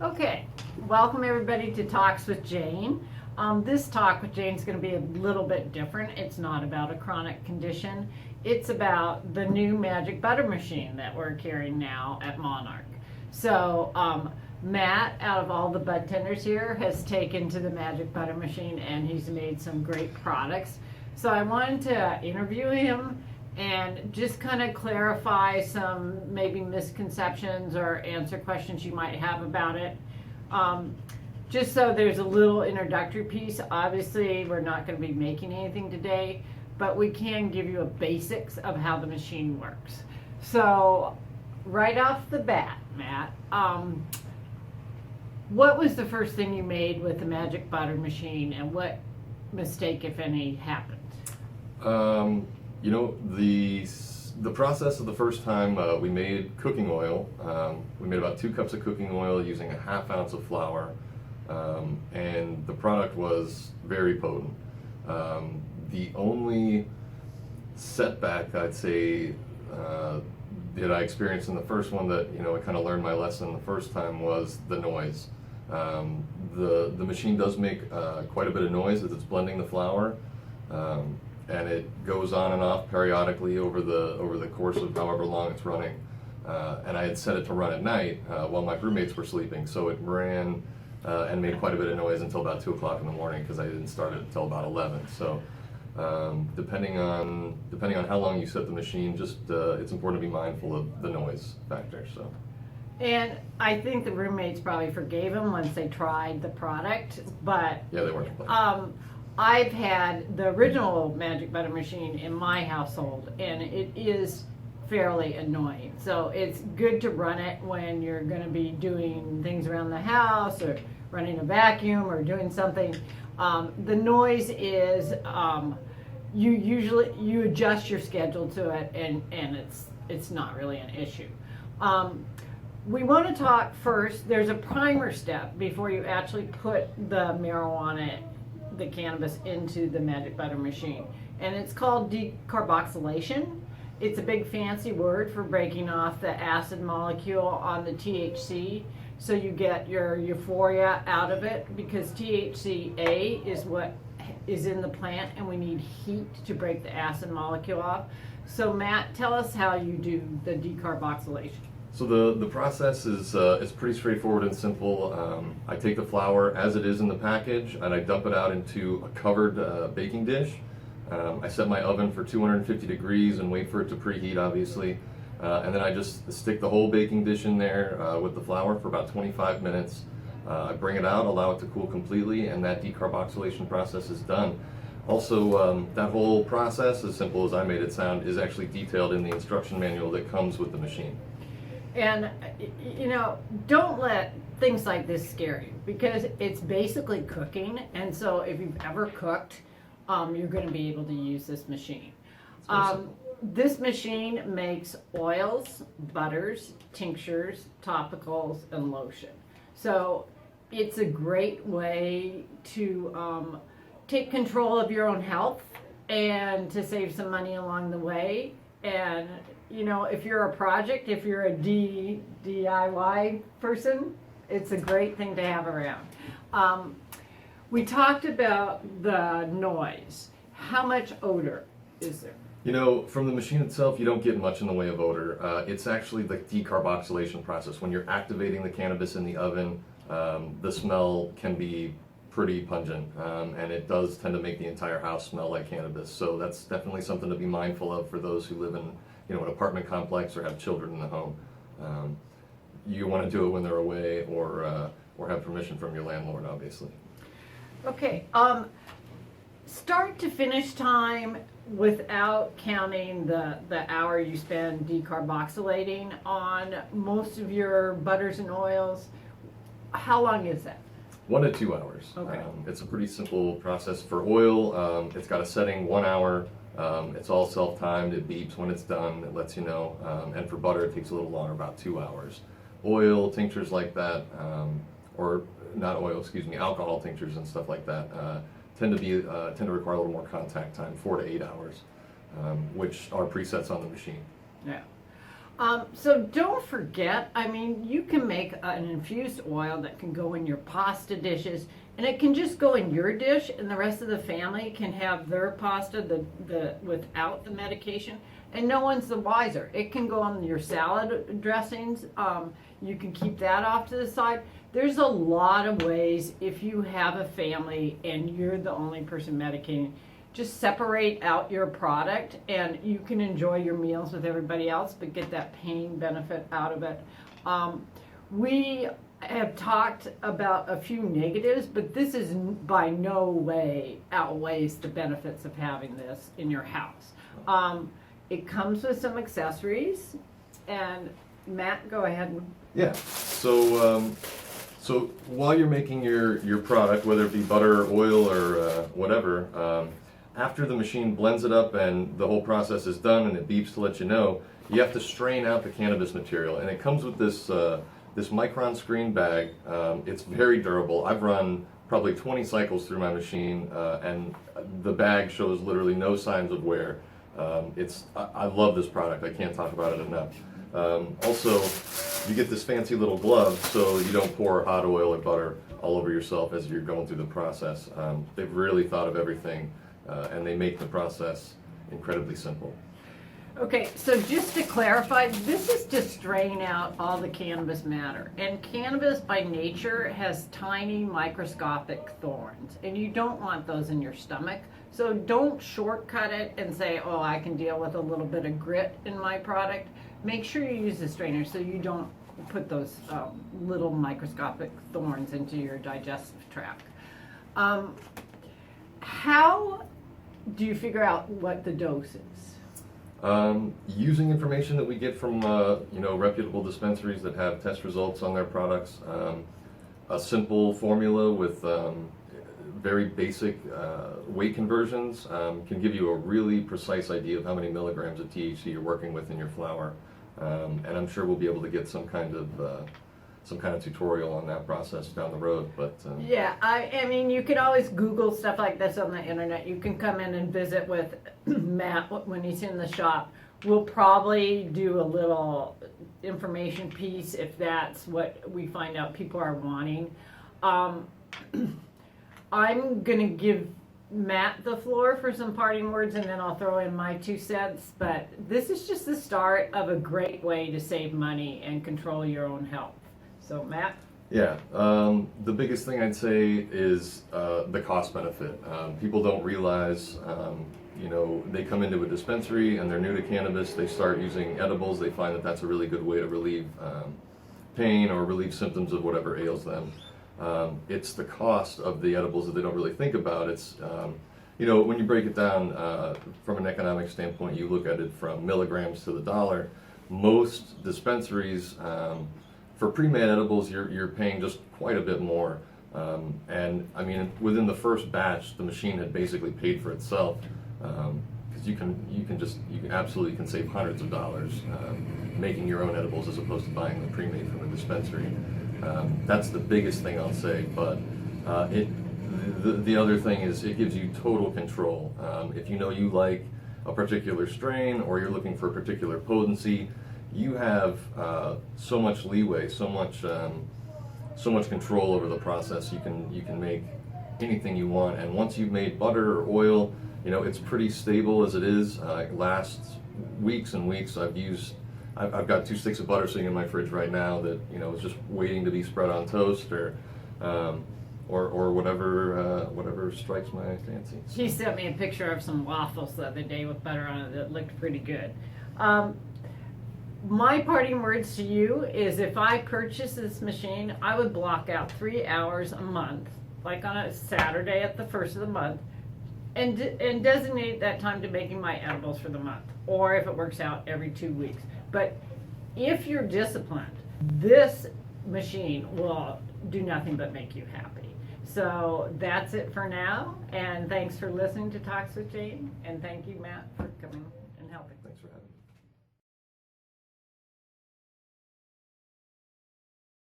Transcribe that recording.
Okay, welcome everybody to Talks with Jane. This talk with Jane is going to be a little bit different. It's not about a chronic condition. It's about the new Magic Butter Machine that we're carrying now at Monarch. So Matt, out of all the bud tenders here, has taken to the Magic Butter Machine and he's made some great products. So I wanted to interview him and just kind of clarify some maybe misconceptions or answer questions you might have about it. Just so there's a little introductory piece. Obviously, we're not going to be making anything today, but we can give you a basics of how the machine works. So, right off the bat, Matt, what was the first thing you made with the Magic Butter Machine, and what mistake, if any, happened? You know, the process of the first time we made cooking oil. We made about 2 cups of cooking oil using a ½ ounce of flour, and the product was very potent. The only setback, I'd say, that I experienced in the first one that, you know, I kind of learned my lesson the first time was the noise. The machine does make quite a bit of noise as it's blending the flour. And it goes on and off periodically over the course of however long it's running. And I had set it to run at night while my roommates were sleeping, so it ran and made quite a bit of noise until about 2 o'clock in the morning because I didn't start it until about 11. So depending on how long you set the machine, just it's important to be mindful of the noise factor. So. And I think the roommates probably forgave him once they tried the product, but Yeah, they weren't. I've had the original Magic Butter Machine in my household, and it is fairly annoying. So it's good to run it when you're going to be doing things around the house or running a vacuum or doing something. The noise is you adjust your schedule to it, and it's not really an issue. We want to talk first. There's a primer step before you actually put the cannabis into the Magic Butter Machine, and it's called decarboxylation. It's a big fancy word for breaking off the acid molecule on the THC, so you get your euphoria out of it, because THCA is what is in the plant, and we need heat to break the acid molecule off. So Matt, tell us how you do the decarboxylation. So the process is pretty straightforward and simple. I take the flour as it is in the package and I dump it out into a covered baking dish. I set my oven for 250 degrees and wait for it to preheat, obviously. And then I just stick the whole baking dish in there with the flour for about 25 minutes. I bring it out, allow it to cool completely, and that decarboxylation process is done. Also, that whole process, as simple as I made it sound, is actually detailed in the instruction manual that comes with the machine. And, you know, don't let things like this scare you, because it's basically cooking. And so if you've ever cooked, you're going to be able to use this machine. This machine makes oils, butters, tinctures, topicals, and lotion. So it's a great way to take control of your own health and to save some money along the way. And you know, if you're a project, if you're a DIY person, it's a great thing to have around. We talked about the noise. How much odor is there? You know, from the machine itself, you don't get much in the way of odor. It's actually the decarboxylation process. When you're activating the cannabis in the oven, the smell can be pretty pungent, and it does tend to make the entire house smell like cannabis. So that's definitely something to be mindful of for those who live in, you know, an apartment complex or have children in the home. You want to do it when they're away, or have permission from your landlord, obviously. Okay, start to finish time without counting the hour you spend decarboxylating on most of your butters and oils. How long is that? 1 to 2 hours. Okay. It's a pretty simple process. For oil, it's got a setting 1 hour. It's all self-timed. It beeps when it's done. It lets you know. And for butter, it takes a little longer, about 2 hours. Oil, tinctures like that, or not oil, excuse me, alcohol tinctures and stuff like that, tend to require a little more contact time, 4 to 8 hours, which are presets on the machine. Yeah. So don't forget, I mean, you can make an infused oil that can go in your pasta dishes, and it can just go in your dish, and the rest of the family can have their pasta without the medication, and no one's the wiser. It can go on your salad dressings. You can keep that off to the side. There's a lot of ways if you have a family and you're the only person medicating. Just separate out your product and you can enjoy your meals with everybody else, but get that pain benefit out of it. We have talked about a few negatives, but this is by no way outweighs the benefits of having this in your house. It comes with some accessories, and Matt, go ahead. Yeah. So while you're making your product, whether it be butter, oil, or whatever, after the machine blends it up and the whole process is done and it beeps to let you know, you have to strain out the cannabis material, and it comes with this this micron screen bag. It's very durable. I've run probably 20 cycles through my machine, and the bag shows literally no signs of wear. I love this product. I can't talk about it enough. Also, you get this fancy little glove so you don't pour hot oil or butter all over yourself as you're going through the process. They've really thought of everything, and they make the process incredibly simple. Okay, so just to clarify, this is to strain out all the cannabis matter. And cannabis by nature has tiny microscopic thorns, and you don't want those in your stomach. So don't shortcut it and say, oh, I can deal with a little bit of grit in my product. Make sure you use the strainer so you don't put those little microscopic thorns into your digestive tract. How do you figure out what the dose is? Using information that we get from reputable dispensaries that have test results on their products, a simple formula with very basic weight conversions can give you a really precise idea of how many milligrams of THC you're working with in your flower, and I'm sure we'll be able to get some kind of tutorial on that process down the road. But yeah, I mean, you can always Google stuff like this on the internet. You can come in and visit with Matt when he's in the shop. We'll probably do a little information piece if that's what we find out people are wanting. I'm gonna give Matt the floor for some parting words, and then I'll throw in my 2 cents. But this is just the start of a great way to save money and control your own health. So Matt? Yeah, the biggest thing I'd say is the cost benefit. People don't realize, they come into a dispensary and they're new to cannabis, they start using edibles, they find that that's a really good way to relieve pain or relieve symptoms of whatever ails them. It's the cost of the edibles that they don't really think about. It's, when you break it down from an economic standpoint, you look at it from milligrams to the dollar. Most dispensaries, for pre-made edibles, you're paying just quite a bit more, and I mean, within the first batch, the machine had basically paid for itself, because you absolutely can save hundreds of dollars making your own edibles as opposed to buying them pre-made from a dispensary. That's the biggest thing I'll say, but the other thing is it gives you total control. If you like a particular strain or you're looking for a particular potency, you have so much leeway, so much control over the process. You can make anything you want, and once you've made butter or oil, it's pretty stable as it is. It lasts weeks and weeks. I've got 2 sticks of butter sitting in my fridge right now that is just waiting to be spread on toast or whatever strikes my fancy. He sent me a picture of some waffles the other day with butter on it that looked pretty good. My parting words to you is if I purchase this machine, I would block out 3 hours a month, like on a Saturday at the first of the month, and designate that time to making my edibles for the month, or if it works out, every 2 weeks. But if you're disciplined, this machine will do nothing but make you happy. So that's it for now, and thanks for listening to Talks with Jane, and thank you, Matt, for coming.